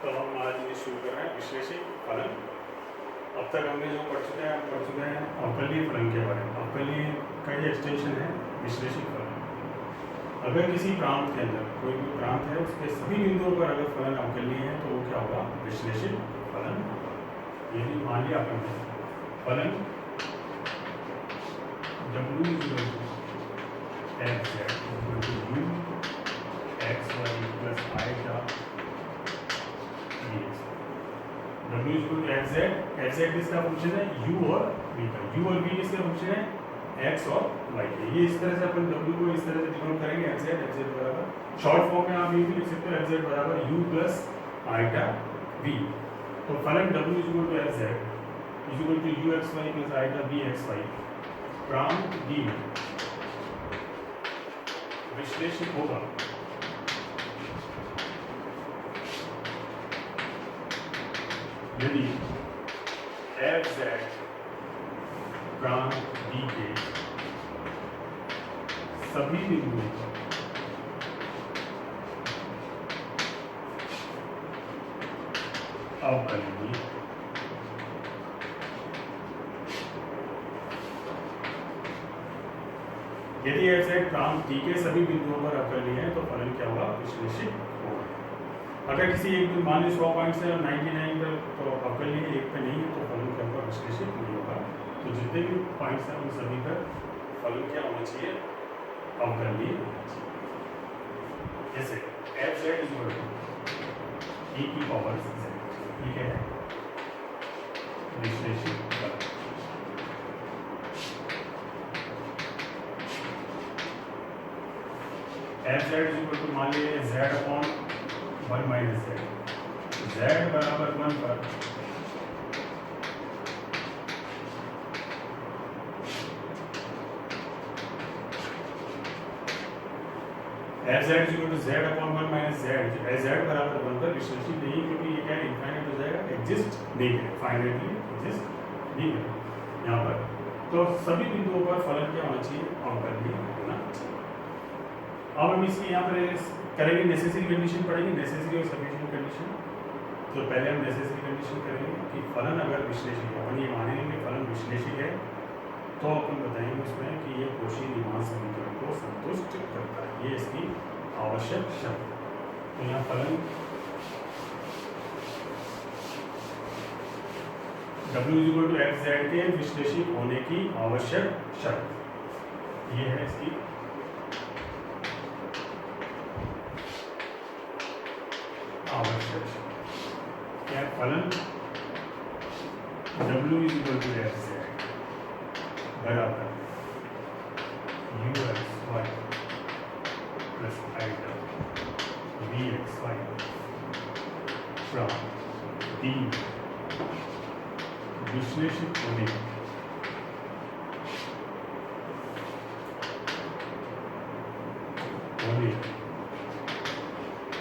तो हम आज ये शुरू कर रहे हैं विश्लेषिक फलन। अब तक हमने जो पढ़ चुके हैं अवकलनीय फलन के बारे में। अवकलनीय का ये एक्सटेंशन है विश्लेषिक फलन। अगर किसी प्रांत के अंदर कोई भी प्रांत है उसके सभी बिंदुओं पर अगर फलन अवकलनीय है तो वो क्या होगा? विश्लेषिक फलन। यदि मान लिया अपन फलन w f z u x y plus i का w f z किसका फंक्शन है? u और v का। u और v किसका फंक्शन है? x और y के। ये इस तरह से अपन w को इस तरह से डिनोट करेंगे f z बराबर शॉर्ट फॉर्म में आप ये भी लिख सकते हो f z बराबर u plus i v। तो फलन w f z u x y plus i v x y प्रांत D में विश्लेषित होगा यदि f z प्रांत D के सभी बिंदुओं पर अवकलनीय यदि f z प्रांत D के सभी बिंदुओं पर अवकलनीय है तो फलन क्या होगा? विश्लेषित होगा। अगर किसी एक बिंदु मान लीजिए 100 पॉइंट से 99 पर तो अवकलनीय एक पे नहीं है तो फलन क्या होगा? विश्लेषित नहीं होगा। तो जितने भी पॉइंट्स हैं उन सभी पर फलन क्या होना चाहिए? अवकलनीय होना चाहिए। जैसे f z e की पावर z, ठीक है, विश्लेषित फलन। f z मान लीजिए z अपॉन 1 माइनस z बराबर 1 पर f z upon 1 minus z बराबर 1 पर विश्लेषित नहीं, क्योंकि ये क्या इनफाइनाइट हो जाएगा, एग्जिस्ट नहीं है, फाइनाइटली एग्जिस्ट नहीं है यहाँ पर। तो सभी बिंदुओं पर फलन क्या होना चाहिए? अवकलनीय होना चाहिए। अब हम इसकी यहाँ पर करेंगे नेसेसरी कंडीशन पढ़ेंगे, नेसेसरी और सफिशिएंट कंडीशन। तो पहले हम नेसेसरी कंडीशन करेंगे कि फलन अगर विश्लेषित है, अपन ये मानेंगे कि फलन विश्लेषित है तो अपन बताएंगे उसमें कि ये कौशी-रीमान समीकरण को संतुष्ट करता है। ये इसकी आवश्यक शर्त। तो यहाँ फलन w f z के विश्लेषित होने की आवश्यक शर्त ये है इसकी आवश्यक क्या? फलन w f z बराबर u x y plus i v x y from D विश्लेषित होने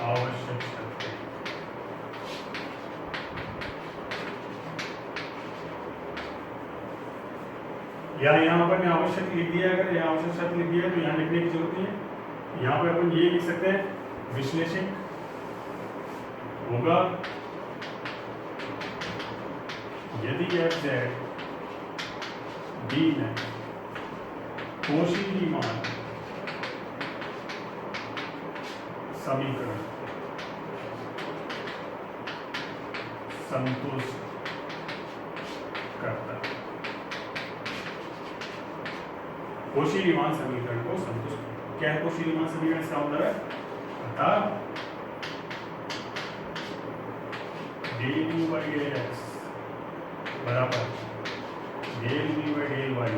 आवश्यक शर्त है। या यहाँ पर मैं आवश्यक लिख दिया, अगर यहाँ आवश्यक शर्त लिख दिया तो यहाँ लिखने की जरूरत नहीं है। यहाँ पे अपन ये लिख सकते हैं विश्लेषित होगा यदि f z D में कौशी-रीमान समीकरण संतुष्ट करता है। कौशी-रीमान समीकरण को संतुष्ट क्या है? कौशी-रीमान समीकरण इसका मतलब है अतः del u by del x बराबर del v by del y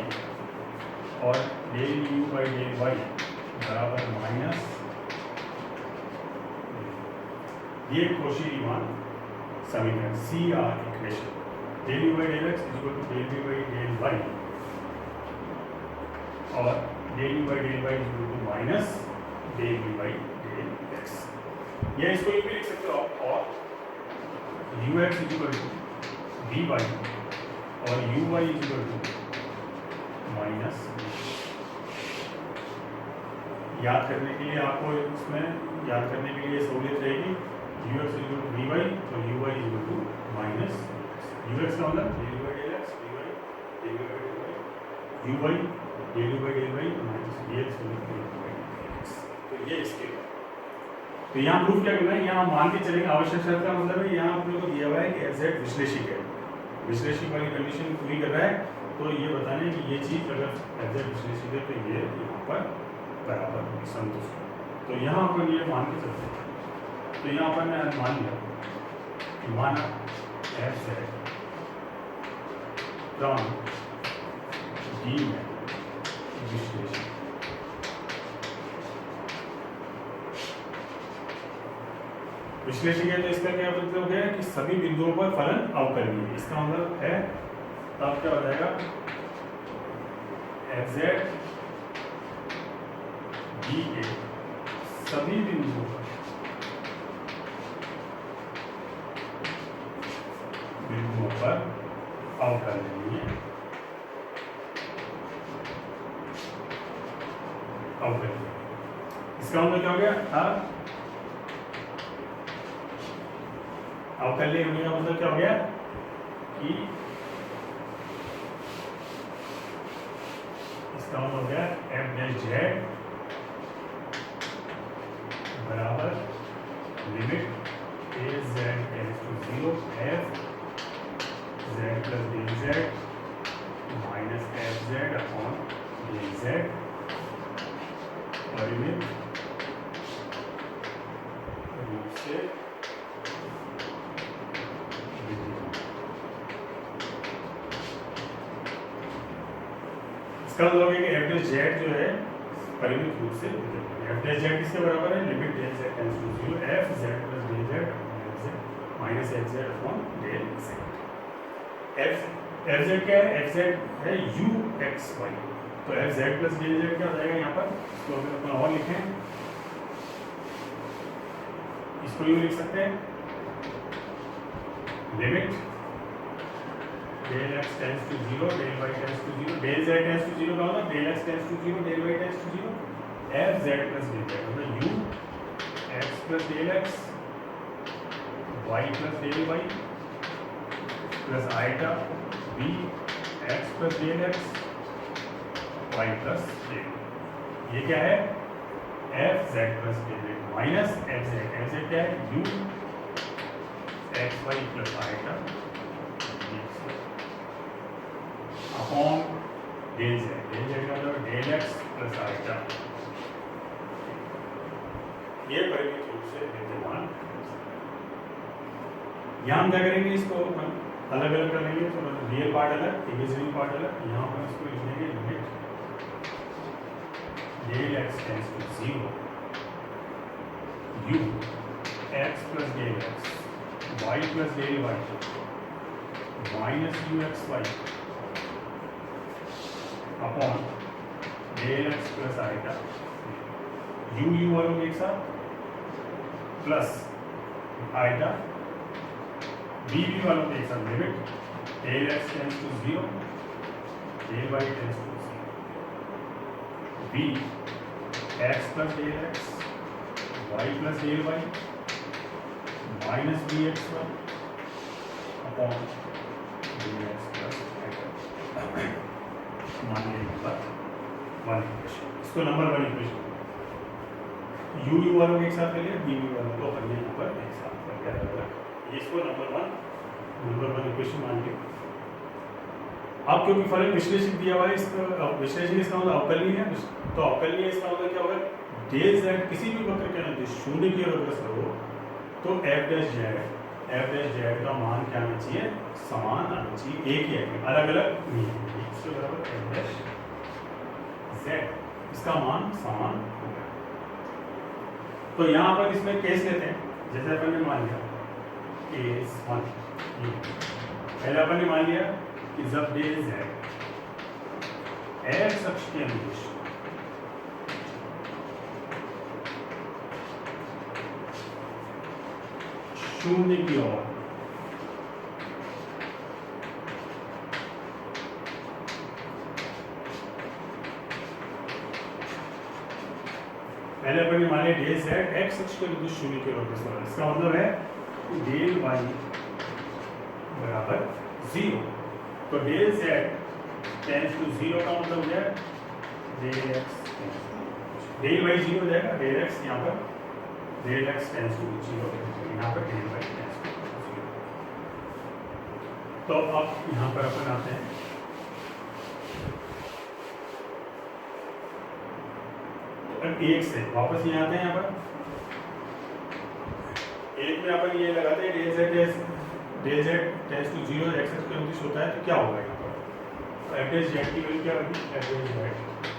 और del u by del y बराबर माइनस ये कौशी-रीमान समीकरण CR equation del u by del x equal to del v by del y और del u by del y equal to minus del v by del x। या इसको ये भी लिख सकते हो आप, और ux equal to v by और uy इक्वल टू माइनस। याद करने के लिए आपको इसमें याद करने के लिए सहूलियत रहेगी ux equal to v y, तो मतलब del by del x d y del by del y u y del you by del y minus d x del by del x. तो ये इसके बाद तो यहाँ प्रूफ क्या करना है, यहाँ मान के चलेंगे आवश्यक शर्त का मतलब है यहाँ अपने को दिया हुआ है कि एफ जेड विश्लेषिक है, विश्लेषिक वाली कंडीशन पूरी कर रहा है। तो ये बताने कि ये चीज़ अगर एफ जेड विश्लेषिक है तो ये यहाँ पर बराबर संतुष्ट है। तो यहाँ अपन ये मान के चलते हैं। तो यहाँ पर ने मान लिया कि माना एफ जेड फ्रॉम डी में विश्लेषण विश्लेषण है, तो इसका क्या मतलब है कि सभी बिंदुओं पर फलन अवकलनीय है। इसका मतलब है तब क्या हो जाएगा एफ जेड डी के सभी बिंदुओं पर अवकलनीय अवकलनीय। इसका मतलब क्या हो गया अवकलनीय होने का मतलब क्या हो गया कि इसका मतलब हो गया एफ डैश जेड बराबर limit a z tends to 0 f Z plus d z minus F z upon d z परिमित रूप से इसका मतलब है कि एफ डैश जेड जो है परिमित रूप से एफ डैश जेड किसके बराबर है limit del Z tends to 0 f Z plus del Z minus F z upon del z. F z क्या है, एफ जेड है यू एक्स वाई। तो f Z plus del Z क्या हो जाएगा यहाँ पर, इसको अगर अपन और लिखें इसको यूँ लिख सकते हैं limit del x tends to 0 del Y tends to 0 del Z tends to 0 का मतलब del x tends to 0 del Y tends to 0 f Z plus del z मतलब u x plus del x y plus del Y plus iota b x plus del x y plus del. ये क्या है F Z plus del Z minus F z क्या है u x y plus iota upon del z का मतलब del x plus iota. ये परिमित रूप से विद्यमान। यहाँ हम क्या करेंगे इसको अलग अलग कर लेंगे, तो रियल पार्ट अलग इमेजिनरी पार्ट अलग। यहाँ पर इसको लिखेंगे limit del x tends to 0 u x plus del x y plus del y minus u x y upon del x plus iota u वालों के एक साथ प्लस आइटा बी वालों के एक साथ limit del x tends to 0 del Y tends to 0 b x plus del x y plus del y minus b x y upon del x plus iota. मानिए number 1 equation, इसको number 1 equation u वालों के एक साथ ले लिया B वालों को अपन यहाँ पर एक साथ कर दिया अलग। इसको नंबर 1 इक्वेशन मान लिया। अब क्योंकि फलन विश्लेषित दिया हुआ है, इसका विश्लेषण इसका मतलब अवकलनीय है, तो अवकलनीय इसका मतलब क्या होगा डेल जेड किसी भी वक्र के अंदर शून्य की ओर अग्रसर हो तो एफ डैश जेड का मान क्या आना चाहिए, समान आना चाहिए, एक ही है, अलग अलग नहीं है। इसके बराबर एफ डैश जेड इसका मान समान होगा। तो यहाँ पर इसमें केस लेते हैं, जैसे अपन ने मान लिया केस 1 पहले अपन ने मान लिया कि जब डेल जेड एक्स अक्ष के अनुदिश शून्य की ओर पहले अपन ने मान लिया डेल जेड एक्स अक्ष के अनुदिश शून्य की ओर। इसका मतलब है डेल वाई बराबर जीरो। तो del z tends to zero का मतलब हो जाए del x, del y zero हो जाएगा, डेल एक्स यहाँ पर del x tends to zero, यहाँ पर del y tends to zero. तो अब यहाँ पर अपन आते हैं एक से वापस यहाँ आते हैं, यहाँ पर एक में अपन ये लगाते हैं del z tends to zero x x का होता है, तो क्या होगा यहाँ पर? तो एवरेज जेड की वैल्यू क्या होगी? एवरेज जेड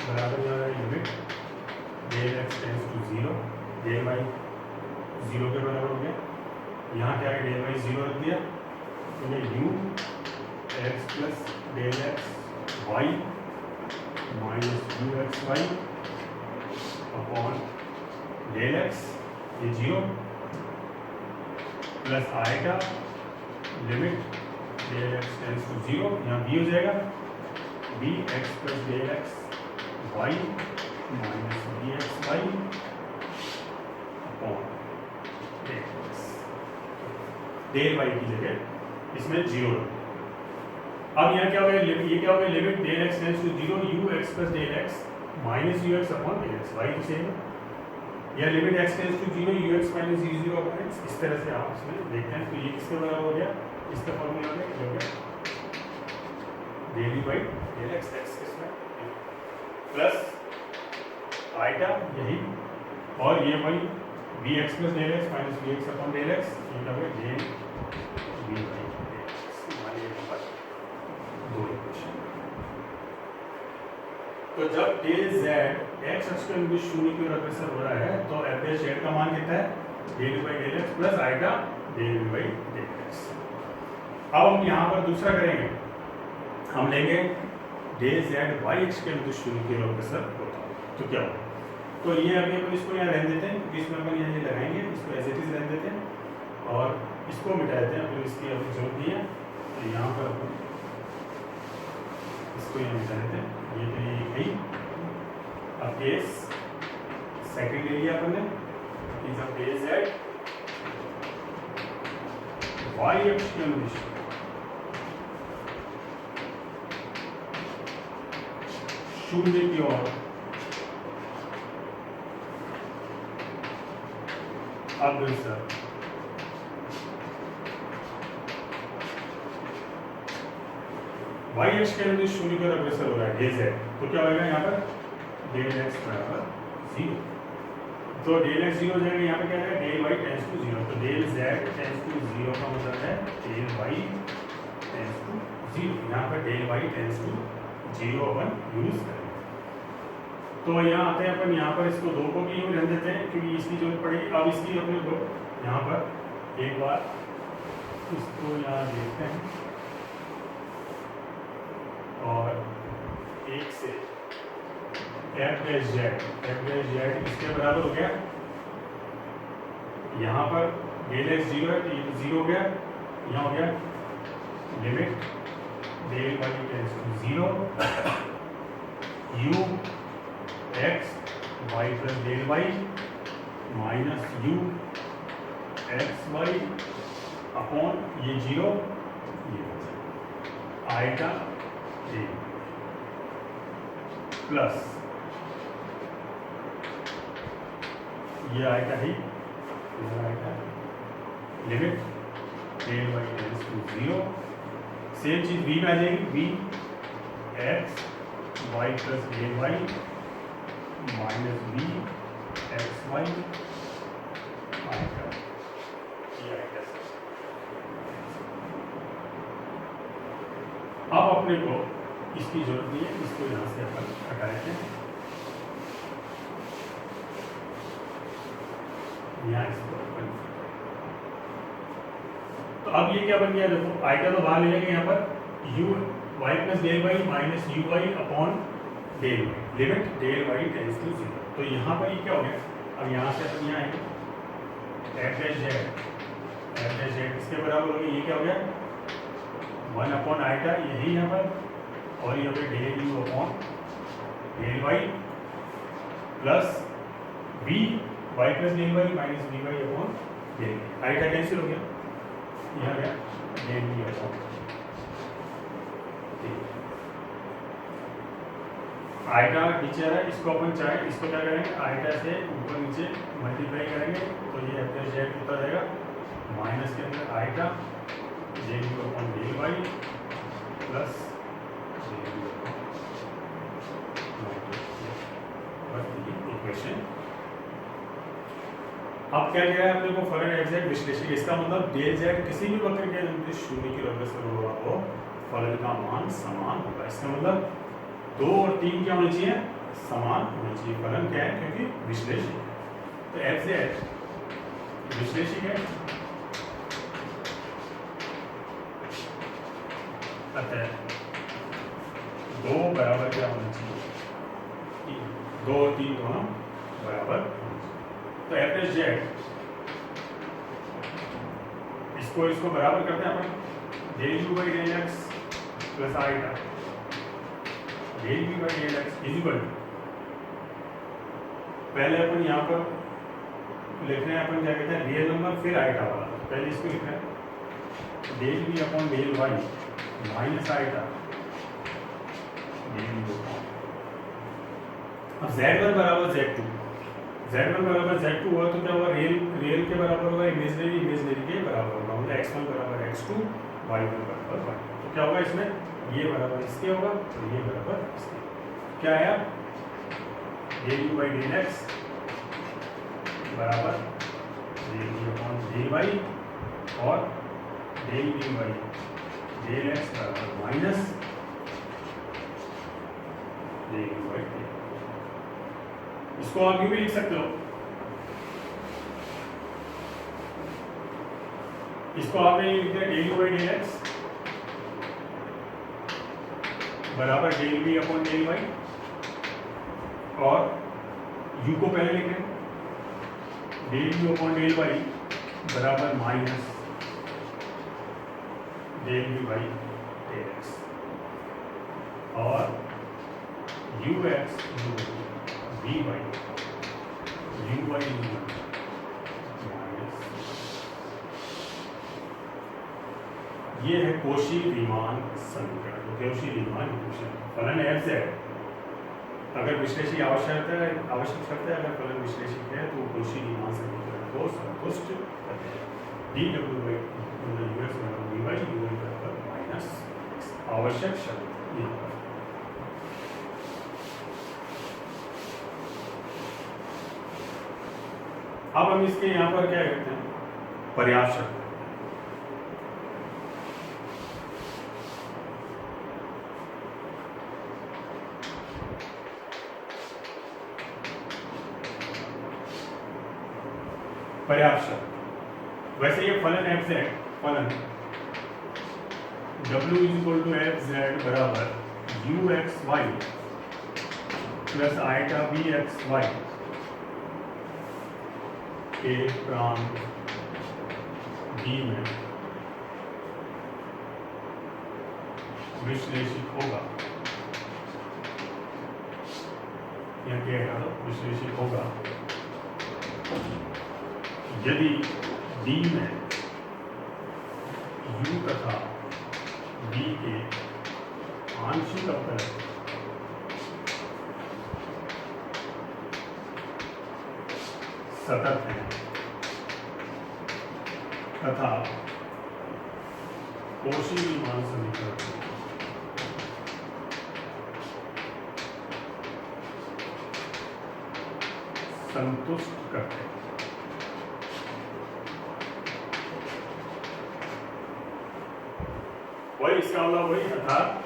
बराबर यहाँ limit del x tends to zero, del y zero के बराबर हो गया। यहाँ क्या है? डेल वाई जीरो रख दिया, तो ये u x plus del x y minus u x y upon del x, ये जीरो प्लस आएगा limit del x tends to zero, यहाँ बी हो जाएगा b x plus del x y minus b x y upon del y की जगह इसमें zero. अब यहाँ क्या हो गया? ये क्या हो गया? Limit del x tends to zero u x plus del x minus u x upon del x y की सेम, या limit x tends to zero u x minus u zero upon x. इस तरह से आप इसमें देखते हैं। तो ये किसके बराबर हो गया? इसका फॉर्मूला हो गया del by del x x किसमें प्लस आएगा यही, और ये भाई b x plus del x minus b x upon del x, ये क्या होगा? Del b by del x. हमारे नंबर दो इक्वेशन। तो जब डेल जेड एक्स अक्ष के अनुदिश शून्य की ओर अग्रसर हो रहा है, तो एवरेज जेड का मान कितना है? Del by del x plus आएगा डेल बाई डेल एक्स। अब हम यहाँ पर दूसरा करेंगे, हम लेंगे डेल जेड वाई अक्ष के अनुदिश शून्य की ओर अग्रसर होता है, तो क्या होगा? तो ये अभी अपन इसको यहाँ रहने देते हैं, क्योंकि इसमें अपन यहाँ लगाएंगे, इसको एज इट इज रहने देते हैं और इसको मिटा देते हैं, फिर इसकी अभी जरूरत नहीं है। तो यहाँ पर अपन इसको यहाँ मिटा देते हैं, ये तो ये गई। अब केस सेकंड ले लिया अपन ने, is of del z y अक्ष के अनुदिश शून्य की ओर अग्रसर। वाई अक्ष के अनुदिश शून्य की ओर अग्रसर हो रहा है डेल जेड, तो क्या होगा यहाँ पर? डेल एक्स बराबर जीरो। तो डेल एक्स जीरो हो जाएगा, यहाँ पे क्या है? Del y tends to zero. तो del z tends to zero का मतलब है del y tends to zero. यहाँ पर del y tends to zero अपन यूज करेंगे। तो यहाँ आते हैं अपन, यहाँ पर इसको दो को भी यूँ रहने देते हैं, क्योंकि इसकी जरूरत पड़ेगी। अब इसकी अपने को यहाँ पर एक बार इसको यहाँ देखते हैं, और एक से एफ डैश जेड इसके बराबर हो गया। यहाँ पर डेल एक्स जीरो है, तो ये जीरो हो गया, यहाँ हो गया limit del y tends to zero u x y plus del y minus u x y upon ये जीरो, ये आएगा प्लस ये आएगा ही, इधर आएगा limit del y tends to zero. Same चीज बी में आ जाएगी, b x y plus del y minus b x y आएगा, ये आएगा। अब अपने को इसकी जरूरत नहीं है, इसको यहाँ से अपन हटा देते हैं। यहाँ इसको अपन, तो अब ये क्या बन गया? देखो आइटा तो बाहर ले लेंगे, यहाँ पर u y plus del y minus u y upon del y, limit del y tends to zero. तो यहाँ पर ये क्या हो गया? अब यहाँ से अपन यहाँ आएंगे, एफ डैश जेड इसके बराबर हो गया, ये क्या हो गया? 1 अपॉन आइटा, यही यहाँ पर, और ये हो गया del you upon del Y plus b y plus del y minus b y upon del, iota cancel हो गया, यहाँ गया डेल बी अपॉन आइटा नीचे आ रहा है, इसको अपन चाहे इसको क्या करेंगे, आइटा से ऊपर नीचे मल्टीप्लाई करेंगे तो ये एफ डैश जेड होता रहेगा माइनस के अंदर iota j u upon d y plus equation. अब क्या किया है अपने को फलन एग्जैक्ट विश्लेषण, इसका मतलब डेल जेड किसी भी वक्र के अंदर शून्य की बराबर से होगा वो फलन का मान समान होगा। इसका मतलब 2 और 3 क्या होनी चाहिए, समान होनी चाहिए। फलन क्या है, क्योंकि विश्लेषी है, तो एफ जेड विश्लेषी है, अतः 2 बराबर क्या होना चाहिए, 2 और 3 दोनों बराबर। तो एफ एस जेड इसको बराबर करते हैं अपन, del you by del x plus iota del you by del x equal to, पहले अपन यहाँ पर लिख रहे हैं, अपन क्या कहते हैं रियल नंबर फिर आइटा वाला, पहले इसको लिख रहे हैं del b upon del y minus iota del u. अब z1 बराबर z2, z1 बराबर z2 हुआ तो क्या हुआ, रियल के बराबर होगा, इमेजिनरी के बराबर होगा, मतलब x1 बराबर x2 y1 बराबर y। तो क्या होगा इसमें, ये बराबर इसके होगा तो ये बराबर इसके। क्या आया, del you by del x बराबर del you upon del y और del d y del x बराबर minus del you by del. इसको आप यूं भी लिख सकते हो, इसको आपने लिख दिया del you by del x बराबर del b upon del y और u को पहले लिखें del you upon del y बराबर minus del b by del x और u x v by u by u minus, ये है कोशी-रीमान समीकरण, कोशी-रीमान इक्वेशन। फलन एफ जेड अगर विश्लेषी आवश्यक शर्त है, अगर फलन विश्लेषी है तो कोशी-रीमान समीकरण को संतुष्ट करते हैं। D W by you x बराबर वी बाई यू वाई बराबर माइनस आवश्यक शर्त यहाँ पर। अब हम इसके यहाँ पर क्या करते हैं, पर्याप्त शर्त। पर्याप्त शर्त, वैसे ये फलन एफ जेड, फलन W equal to f z बराबर u x y plus iota b x y के प्रांत डी में विश्लेषित होगा, यह क्या विश्लेषित होगा यदि D में U तथा V के आंशिक अवकलन सतत है तथा कोशी-रीमान समीकरण संतुष्ट करते हैं। वही इसका मतलब वही अर्थात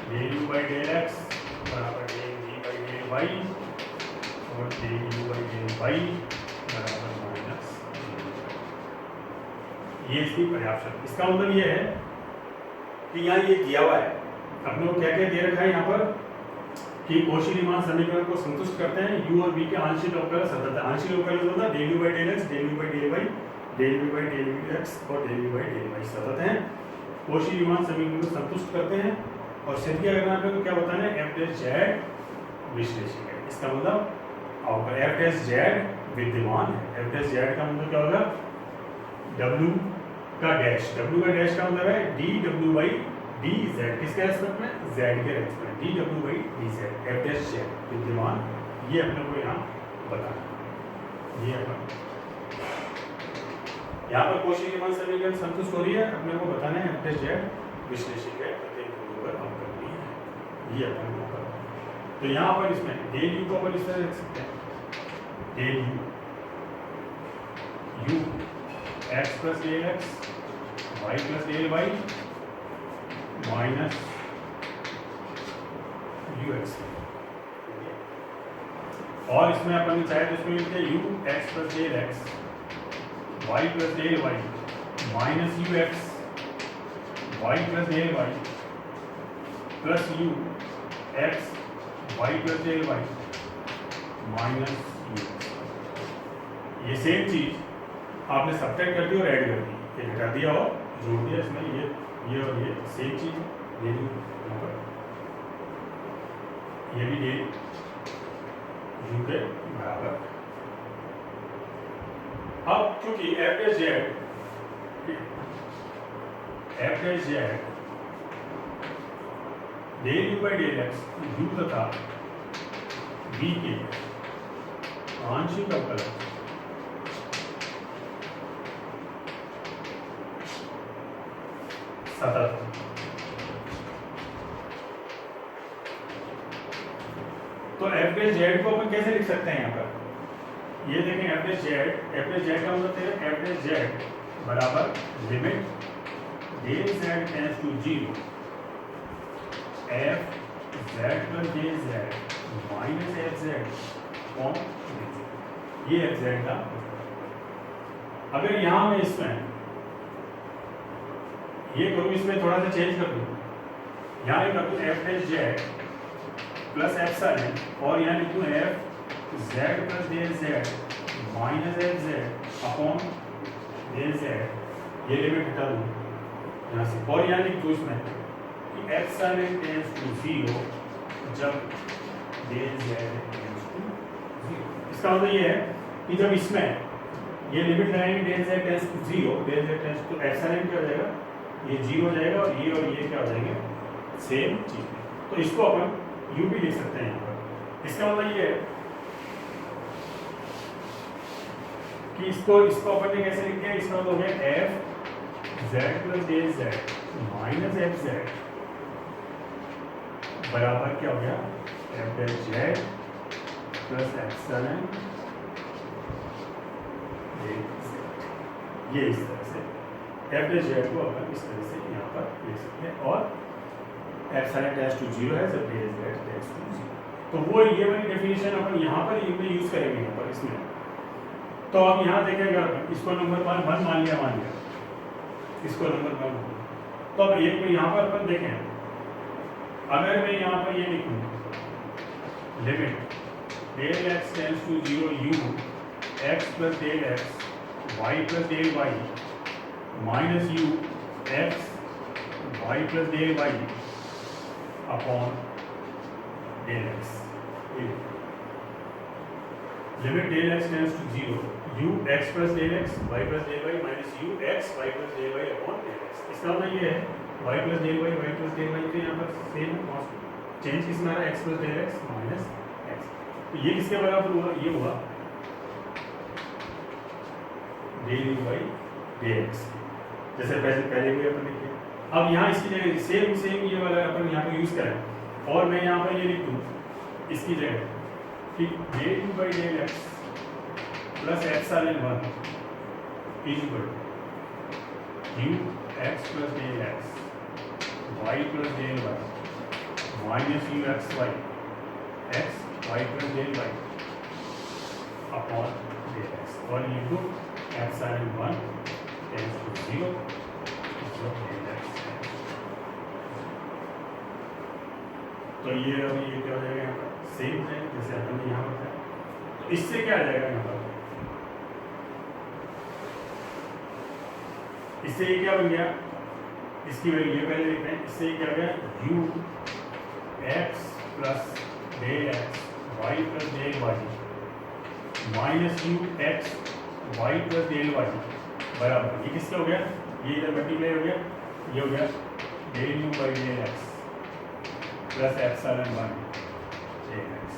del you by del x बराबर del we by del y और del you by del y बराबर माइनस, ये इसकी पर्याप्त शर्त। इसका मतलब ये है कि यहाँ ये दिया हुआ है, अपने को क्या क्या दे रखा है यहाँ पर कि कोशी-रीमान समीकरण को संतुष्ट करते हैं u और v के आंशिक अवकलन सतत है। आंशिक अवकलन होता है del you by del x, del you by del Y, del v by del x और del v by del y सतत हैं, कोशी-रीमान समीकरण को संतुष्ट करते हैं। और सिद्ध क्या करना है, क्या बताना है, एफ डैश जेड विश्लेषी है। इसका मतलब एफ डैश जेड विद्यमान है। एफ डैश जेड का मतलब क्या होगा, W का डैश, w का डैश का मतलब है dw by dz, किसके रेस्पेक्ट में, z के रेस्पेक्ट में, dw by dz f dash z विद्यमान, ये अपने को यहाँ बताना, ये अपन यहाँ पर कोशी रीमान समीकरण संतुष्ट हो रही है, अपने को बताना है f डैश z विश्लेषित है प्रत्येक बिंदु पर हम करनी है, ये अपन को करना है। तो यहाँ पर इसमें डेल u को अपन इस तरह लिख सकते हैं, del u x plus del x y plus del y minus ux, और इसमें अपन चाहे तो इसमें लिखते हैं u x plus del x y plus del y minus ux y plus del y plus u x y plus del y minus ux। ये same चीज आपने सब्ट्रैक्ट कर दी और ऐड कर दी, ये घटा दिया और जोड़ दिया, इसमें ये और ये सेम चीज, ये भी यहाँ पर ये भी ये u के बराबर। अब क्योंकि f dash z del u by del x u तथा v के आंशिक अवकलन सतत, तो f डैश z को अपन कैसे लिख सकते हैं यहाँ पर, ये देखें f डैश z का मतलब है f डैश z बराबर limit del z tends to 0 f z plus del z minus f z upon, ये f z का। अगर यहाँ मैं इसमें ये करूँ, इसमें थोड़ा सा चेंज कर दूँ, यहाँ लिख दूँ f dash z plus epsilon, और यहाँ लिखूँ f z plus del z minus f z upon del z, ये लिमिट हटा दूँ यहाँ से, और यहाँ लिख दूँ इसमें कि एप्सिलॉन टेंड्स टू 0 जब डेल z टेंड्स टू 0। इसका मतलब ये है कि जब इसमें ये लिमिट लगाएंगे del z tends to 0, del z tends to epsilon क्या हो जाएगा, ये 0 हो जाएगा, और ये क्या हो जाएंगे, सेम चीज। तो इसको अपन u भी लिख सकते हैं यहाँ पर। इसका मतलब ये है कि इसको अपन ने कैसे लिख दिया, इसका मतलब हो गया f z plus del z minus f z बराबर क्या हो गया, f dash z plus epsilon del z, ये इस तरह से f डैश z को अपन इस तरह से यहाँ पर लिख सकते हैं, और एप्सिलॉन टेंड्स टू 0 है जब डेल z टेंड्स टू 0। तो वो ये वाली डेफिनेशन अपन यहाँ पर यूज करेंगे, यहाँ पर इसमें। तो अब यहाँ देखेंगे, इसको नंबर 1 मान लिया, इसको नंबर 1 मान लिया। तो अब एक में यहाँ पर अपन देखें, अगर मैं यहाँ पर ये लिखूँ limit del x tends to 0 u x plus del x y plus del y minus u x y plus del y upon del x, limit del x tends to 0 u x plus del x y plus del y minus u x y plus del y upon del x। इसका मतलब ये है y plus del y plus del y, तो यहाँ पर same है, change किसमें आ रहा है, x plus del x minus x। तो ये किसके बराबर हुआ, ये हुआ del u by del x, जैसे पहले भी अपन लिखे। अब यहाँ इसकी जगह सेम ये वाला अपन यहाँ पर यूज करें, और मैं यहाँ पर ये लिख दूँ इसकी जगह कि del u by del x plus epsilon 1 is equal to u x plus del x y plus del y minus u x y plus del y upon del x, और ये टू एप्सिलॉन 1 टेंड्स टू 0 जब del x। तो ये क्या हो जाएगा यहाँ पर, सेम है जैसे अपन ने यहाँ बताया। तो इससे क्या आ जाएगा यहाँ पर, इससे ये क्या बन गया, इसकी वैल्यू ये पहले लिखते हैं, इससे क्या हो गया u x plus del x y plus del y minus u x y plus del y बराबर ये किसका हो गया, ये इधर मल्टीप्लाई हो गया, ये हो गया del you by del x plus epsilon 1 del x.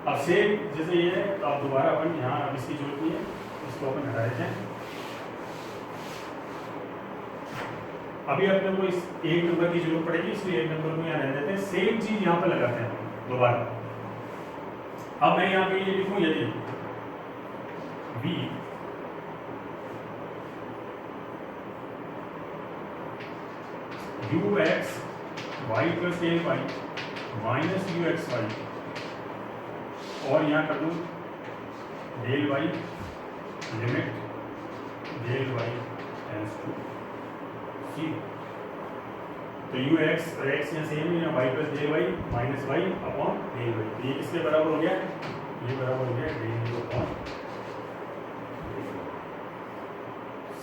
अब सेम जैसे ये है तो अब दोबारा अपन यहाँ अब इसकी जरूरत नहीं है, इसको अपन हटा देते हैं। अभी अपने को इस एक नंबर की जरूरत पड़ेगी, इसलिए एक नंबर को यहाँ रहने देते हैं। सेम चीज यहाँ पर लगाते हैं दोबारा। अब मैं यहाँ पे ये लिखूं, यदि v u x y plus a y minus u x y, और यहाँ कर दूँ del y limit del Y tends to 0। तो यू एक्स और एक्स यहाँ सेम है, y plus del y minus y upon del y. तो ये किसके बराबर हो गया, ये बराबर हो गया डेल यू अपॉन।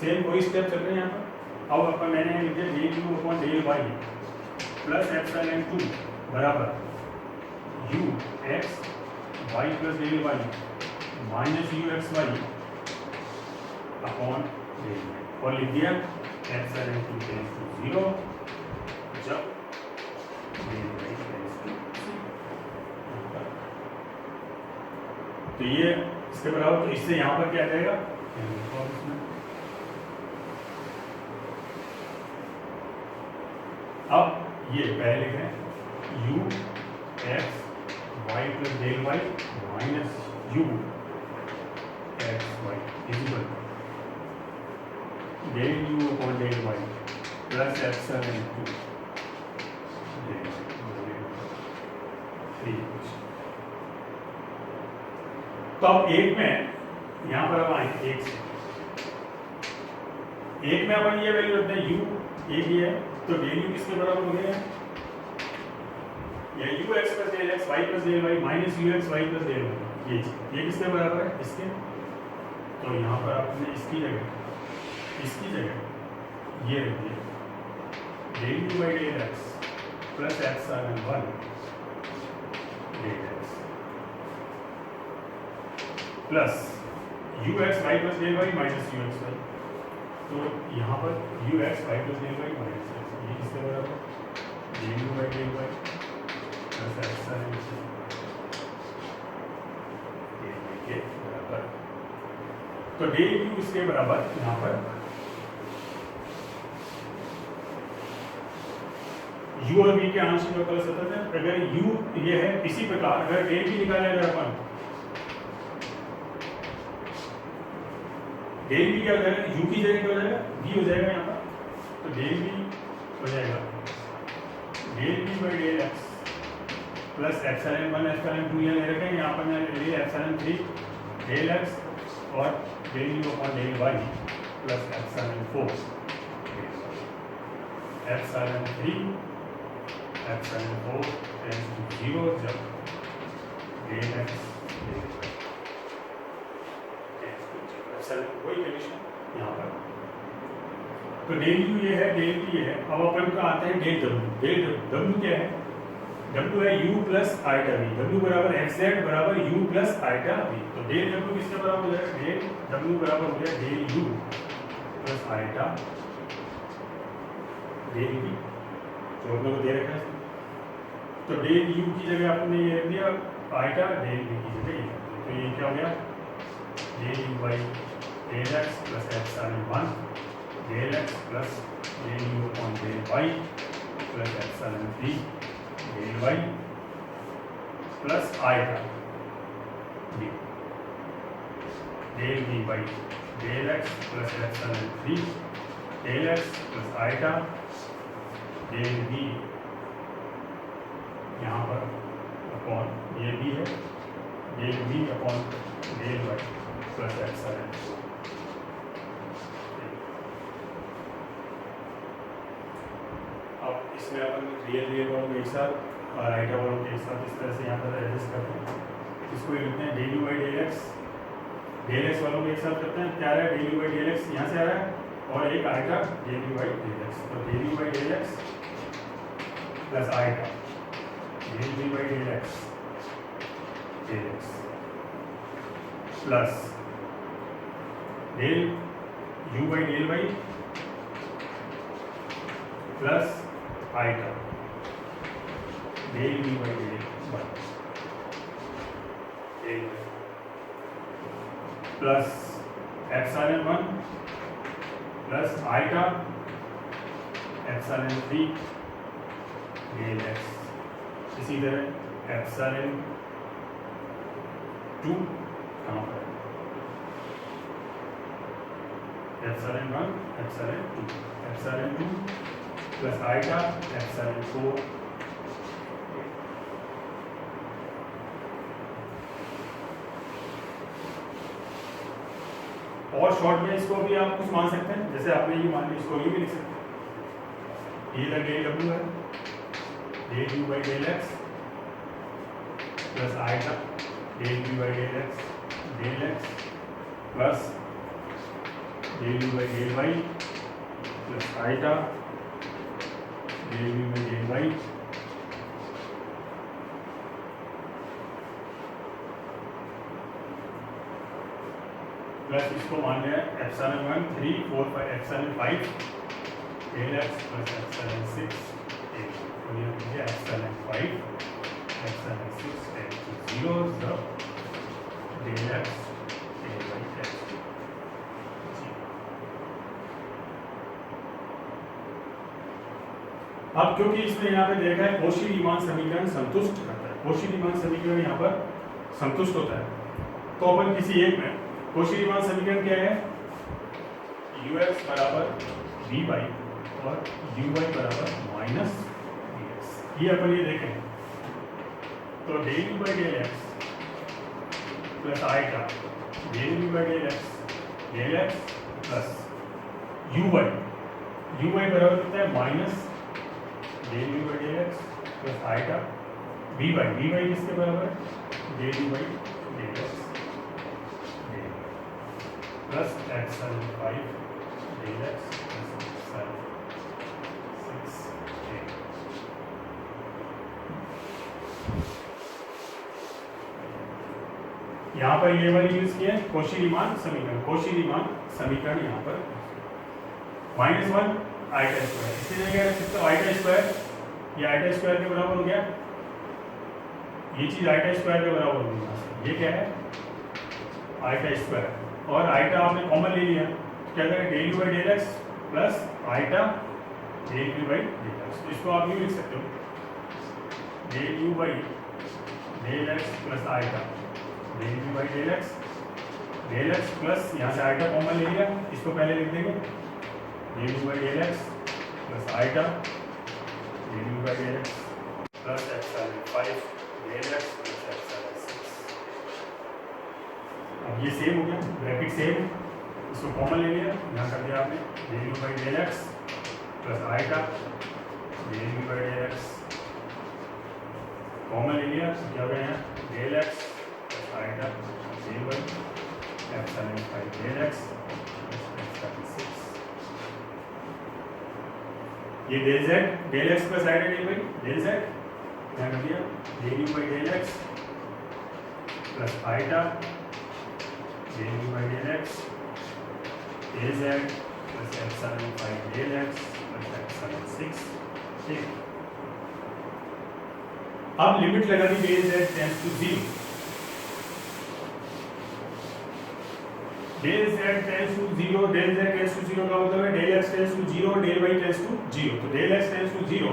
सेम कोई स्टेप चल रहे हैं यहाँ पर। अब अपन मैंने लिख दिया del you upon del Y plus epsilon 2 बराबर u x y plus del y minus u x y upon del y, और लिख दिया एप्सिलॉन 2 टेंड्स टू 0 जब डेल वाई टेंड्स टू 0। तो ये इसके बराबर, तो इससे यहाँ पर क्या आ जाएगा, अब ये पहले लिख रहे हैं u x y plus del y minus u x y equal del you upon del Y plus epsilon 2 del 3। तो अब एक में यहाँ पर अब आए एक से, एक में अपन ये वैल्यू रखते हैं यू एक ही है, तो डेल यू किसके बराबर हो गया, या u x plus del x y plus del y minus u x y plus del y, ये किसके बराबर है, इसके। तो यहाँ पर आपने इसकी जगह ये रख दिया del you by del x plus epsilon 1 del x plus u x y plus del y minus u x y. तो यहाँ पर u x y plus del y minus x, ये किसके बराबर, del you by del Y plus epsilon 2 के बराबर। तो del you इसके बराबर यहाँ पर u और v के आंशिक अवकल सतत है। अगर u ये है, इसी प्रकार अगर डेल v निकाले, अगर अपन डेल v क्या हो जाएगा, u की जगह क्या हो जाएगा, v हो जाएगा यहाँ पर। तो डेल v हो जाएगा del v by del x plus epsilon 1 epsilon 2 यहाँ रखेंगे, यहाँ पर मैं ले लिया एप्सिलॉन 3 डेल एक्स और del you upon del Y plus epsilon 4 epsilon 3 epsilon 4 tends to 0 जब del x del Y tends to 0। Epsilon वही कंडीशन यहाँ पर। तो डेल यू ये है, डेल टी ये है। अब अपन का आते हैं डेल डब्ल्यू। डेल डब्ल्यू क्या है, डब्ल्यू है यू प्लस आइटा वी। डब्ल्यू बराबर एक्स जेड बराबर यू प्लस आइटा वी। तो डेल डब्ल्यू किसके बराबर हो जाएगा, डेल डब्ल्यू बराबर हो गया del u plus iota del v, जो हम लोग दे रखा है। तो डेल यू की जगह आपने ये रख दिया आइटा, डेल वी की जगह ये। तो ये क्या हो गया, del you by del x plus epsilon 1 del x plus del you upon del Y plus epsilon 3 del Y plus iota V del we by del x plus epsilon 3 del x plus iota del V यहाँ पर upon ये भी है del V upon del Y plus epsilon. अब इसमें अपन real वालों के एक साथ और आइटा वालों के एक साथ इस तरह से यहाँ पर एडजस्ट करते हैं। इसको ये लिखते हैं del you by del X वालों को एक साथ करते हैं। क्या आ रहा है, del you by del x यहाँ से आ रहा है और एक eta del you by del x. तो del you by del x plus iota del you by del x plus del u by del Y plus iota del v by del Y plus epsilon 1 plus eta epsilon 3 del x। इसी तरह epsilon 2 कहाँ पर epsilon 1 epsilon 2 plus eta epsilon 4 और short में इसको भी आप कुछ मान सकते हैं, जैसे आपने ये मान लिया, इसको ये भी लिख सकते हैं। ये डेल डब्ल्यू है del you by del x plus iota del you by del x plus del you by del Y plus iota del you by del Y plus इसको मान लिया epsilon 1 3 4 5 epsilon 5 del x plus epsilon 6 तो ये हो गया epsilon 5 epsilon 6 tends to 0 the del x del Y tends to 0। अब क्योंकि इसने यहाँ पे देखा है कौशी-रीमान समीकरण संतुष्ट करता है, कौशी-रीमान समीकरण यहाँ पर संतुष्ट होता है, तो अपन किसी एक में कौशी-रीमान समीकरण क्या है, ux बराबर v बाई और uy बराबर माइनस dx। ये अपन ये देखें तो del you by del x plus iota del you by del x plus uy बराबर कितना है minus del you by del x plus eta v by किसके बराबर है del you by del x plus epsilon 5 del x plus epsilon 6 del. यहाँ पर ये वाली यूज किया है कौशी-रीमान समीकरण, कौशी-रीमान समीकरण यहाँ पर -1 आइटा स्क्वायर, इसलिए क्या रख सकते हो आइटा स्क्वायर, ये आइटा स्क्वायर के बराबर हो गया, ये चीज आइटा स्क्वायर के बराबर हो गई, ये क्या है आइटा स्क्वायर, और आइटा आपने कॉमन ले लिया, क्या करें del you by del x plus iota del you by del x. तो इसको आप यूँ लिख सकते हो del you by del x plus iota del you by del x plus यहाँ से आइटा कॉमन ले लिया, इसको पहले लिख देंगे del you by del x plus iota del you by del x plus epsilon 5 del x plus epsilon 6। अब ये सेम हो गया, ब्रैकेट सेम, इसको कॉमन ले लिया, यहाँ कर दिया आपने del you by del x plus iota del you by del X common ले लिया, तो क्या हो गया यहाँ del x plus iota del Y epsilon 5 del x plus epsilon 6। ये del Z del x plus iota del Y del Z क्या कर दिया del you by del x plus iota del you by del x del Z plus epsilon 5 del x plus epsilon 6। ठीक, अब limit लगा दी del Z tends to 0, del Z tends to 0, del Z tends to 0 का मतलब है del x tends to 0, del Y tends to 0। तो del x tends to 0,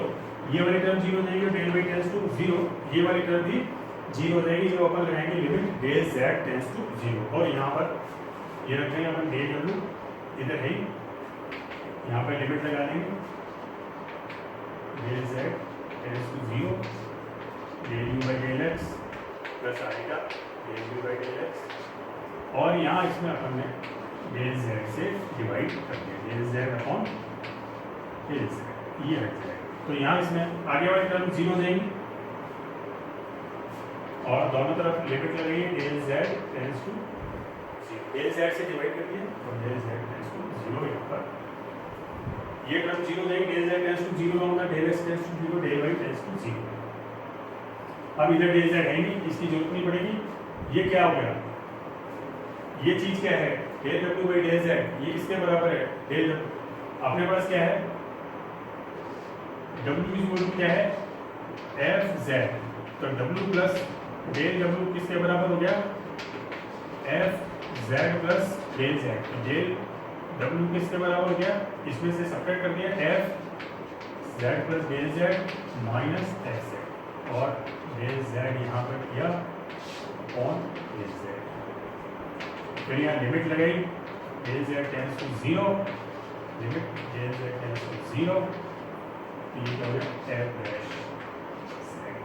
ये वाली टर्म 0 जाएगी, डेल वाई टेंड्स टू 0, ये वाली टर्म भी 0 जाएगी, जब अपन लगाएंगे limit del Z tends to 0। और यहाँ पर ये रखेंगे अपन डेल डब्ल्यू, इधर है यहाँ पर लिमिट लगा देंगे del Z tends to 0 del you by del x plus आएगा del you by del x, और यहाँ इसमें अपन ने डेल जेड से डिवाइड कर दिया, del Z upon del Z, ये हट जाएगा। तो यहाँ इसमें आगे वाली टर्म 0 देंगे और दोनों तरफ लिमिट लगाइए del Z tends to 0, del Z से डिवाइड कर दिया और डेल जेड टेंड्स टू 0। यहाँ पर ये टर्म 0 देंगे, डेल जेड टेंड्स टू 0 का होगा del x tends to 0, del Y tends to 0। अब इधर डेल जेड है नहीं, इसकी जरूरत नहीं पड़ेगी। ये क्या हो गया ये चीज क्या है, del W by del Z, ये किसके बराबर है, डेल अपने पास क्या है, डब्ल्यू इक्वल टू क्या है, एफ जेड, तो डब्ल्यू प्लस डेल डब्ल्यू किसके बराबर हो गया, F Z plus del Z, तो डेल डब्ल्यू किसके बराबर हो गया, इसमें से सब्ट्रैक्ट कर दिया F Z plus del Z minus F Z, और डेल जेड यहाँ पर किया अपॉन डेल जेड, फिर यहाँ लिमिट लगाई, del Z tends to 0, limit del Z tends to 0, तो ये क्या हो गया एफ डैश जेड।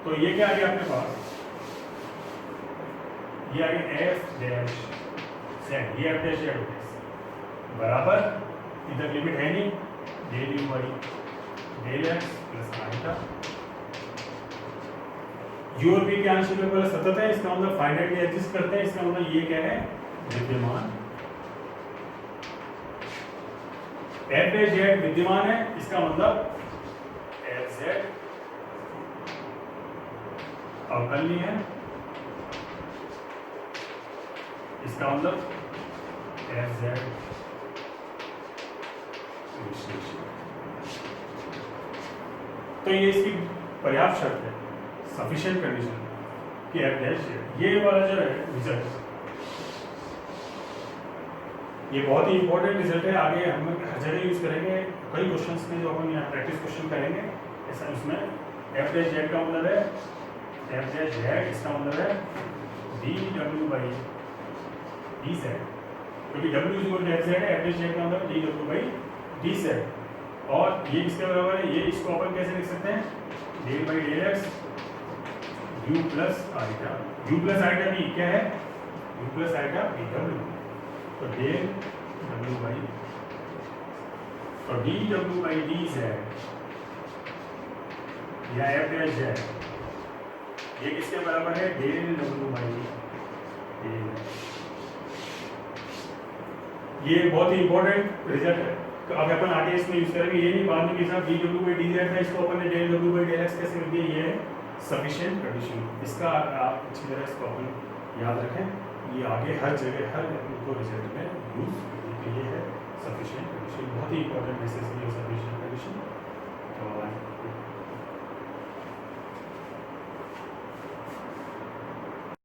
तो ये क्या आ गया अपने पास, ये आ गया एफ डैश जेड, ये एफ डैश जेड बराबर, इधर लिमिट है नहीं, del you by del x plus iota, U और बी के आंशिक में सतत है, इसका मतलब फाइनाइटली एग्जिस्ट करते हैं, इसका मतलब ये क्या है, विद्यमान, एफ डैश जेड विद्यमान है, इसका मतलब एफ जेड अवकलनीय है, इसका मतलब एफ जेड विश्लेषण। तो ये इसकी पर्याप्त शर्त है, सफिशिएंट कंडीशन कि एफ डैश जेड, ये वाला जो है रिजल्ट, ये बहुत ही इंपॉर्टेंट रिजल्ट है, आगे हम हर जगह यूज करेंगे, कई क्वेश्चंस में जो हम यहाँ प्रैक्टिस क्वेश्चन करेंगे, ऐसा उसमें एफ डैश जेड का मतलब है, एफ डैश जेड इसका मतलब है d W by D z, क्योंकि डब्ल्यू इक्वल टू एफ जेड है, एफ डैश जेड का मतलब d W by D z, और ये किसके बराबर है, ये इसको अपन कैसे लिख सकते हैं, del by del X U plus iota, U plus eta भी क्या है, you plus iota B W, तो डेल डब्ल्यू बाई, तो D W by D Z या एफ डैश जेड, ये किसके बराबर है, डेल डब्ल्यू बाई डेल, ये बहुत ही इंपॉर्टेंट रिजल्ट है, तो अब अपन आगे इसमें यूज करेंगे, ये नहीं बाद में किसी D W by D Z था, इसको अपन ने del W by del X कैसे कर दिया, ये है सफिशिएंट कंडीशन, इसका आप अच्छी तरह इसको अपन याद रखें, ये आगे हर जगह हर को रिजल्ट में यूज करने के लिए है सफिशिएंट कंडीशन, बहुत ही इंपॉर्टेंट मैसेज है सफिशिएंट कंडीशन। तो